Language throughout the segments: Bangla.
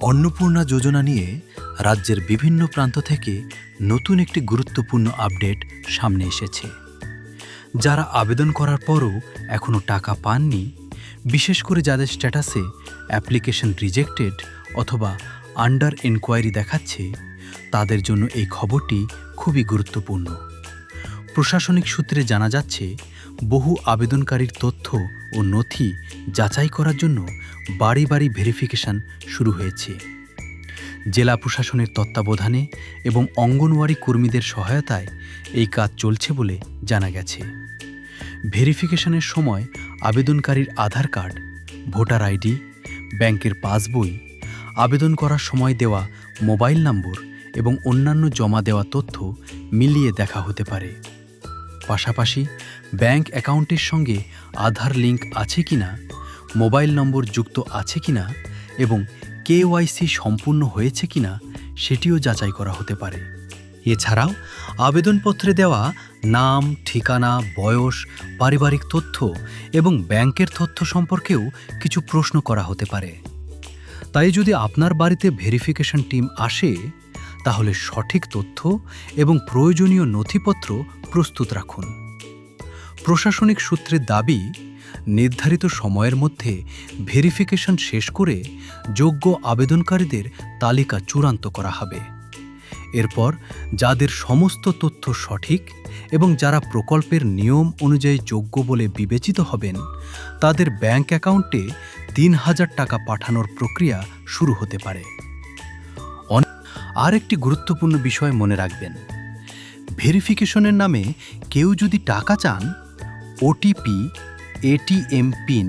অন্নপূর্ণা যোজনা নিয়ে রাজ্যের বিভিন্ন প্রান্ত থেকে নতুন একটি গুরুত্বপূর্ণ আপডেট সামনে এসেছে। যারা আবেদন করার পরও এখনও টাকা পাননি, বিশেষ করে যাদের স্ট্যাটাসে অ্যাপ্লিকেশন রিজেক্টেড অথবা আন্ডার এনকোয়ারি দেখাচ্ছে, তাদের জন্য এই খবরটি খুবই গুরুত্বপূর্ণ। প্রশাসনিক সূত্রে জানা যাচ্ছে, বহু আবেদনকারীর তথ্য ও নথি যাচাই করার জন্য বাড়ি বাড়ি ভেরিফিকেশন শুরু হয়েছে। জেলা প্রশাসনের তত্ত্বাবধানে এবং অঙ্গনওয়াড়ি কর্মীদের সহায়তায় এই কাজ চলছে বলে জানা গেছে। ভেরিফিকেশনের সময় আবেদনকারীর আধার কার্ড, ভোটার আইডি, ব্যাংকের পাসবই, আবেদন করার সময় দেওয়া মোবাইল নম্বর এবং অন্যান্য জমা দেওয়া তথ্য মিলিয়ে দেখা হতে পারে। পাশাপাশি ব্যাংক অ্যাকাউন্টের সঙ্গে আধার লিঙ্ক আছে কিনা, মোবাইল নম্বর যুক্ত আছে কিনা এবং কেওয়াইসি সম্পূর্ণ হয়েছে কিনা সেটিও যাচাই করা হতে পারে। এছাড়াও আবেদনপত্রে দেওয়া নাম, ঠিকানা, বয়স, পারিবারিক তথ্য এবং ব্যাংকের তথ্য সম্পর্কেও কিছু প্রশ্ন করা হতে পারে। তাই যদি আপনার বাড়িতে ভেরিফিকেশন টিম আসে, তাহলে সঠিক তথ্য এবং প্রয়োজনীয় নথিপত্র প্রস্তুত রাখুন। প্রশাসনিক সূত্রের দাবি, নির্ধারিত সময়ের মধ্যে ভেরিফিকেশন শেষ করে যোগ্য আবেদনকারীদের তালিকা চূড়ান্ত করা হবে। এরপর যাদের সমস্ত তথ্য সঠিক এবং যারা প্রকল্পের নিয়ম অনুযায়ী যোগ্য বলে বিবেচিত হবেন, তাদের ব্যাংক অ্যাকাউন্টে ৩,০০০ টাকা পাঠানোর প্রক্রিয়া শুরু হতে পারে। আর একটি গুরুত্বপূর্ণ বিষয় মনে রাখবেন, ভেরিফিকেশনের নামে কেউ যদি টাকা চান, ওটিপি, এটিএম পিন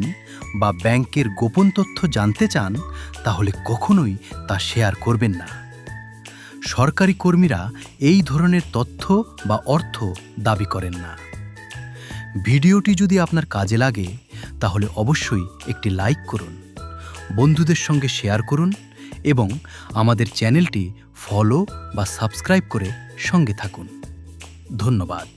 বা ব্যাংকের গোপন তথ্য জানতে চান, তাহলে কখনোই তা শেয়ার করবেন না। সরকারি কর্মীরা এই ধরনের তথ্য বা অর্থ দাবি করেন না। ভিডিওটি যদি আপনার কাজে লাগে, তাহলে অবশ্যই একটি লাইক করুন, বন্ধুদের সঙ্গে শেয়ার করুন এবং আমাদের চ্যানেলটি ফলো বা সাবস্ক্রাইব করে সঙ্গে থাকুন। ধন্যবাদ।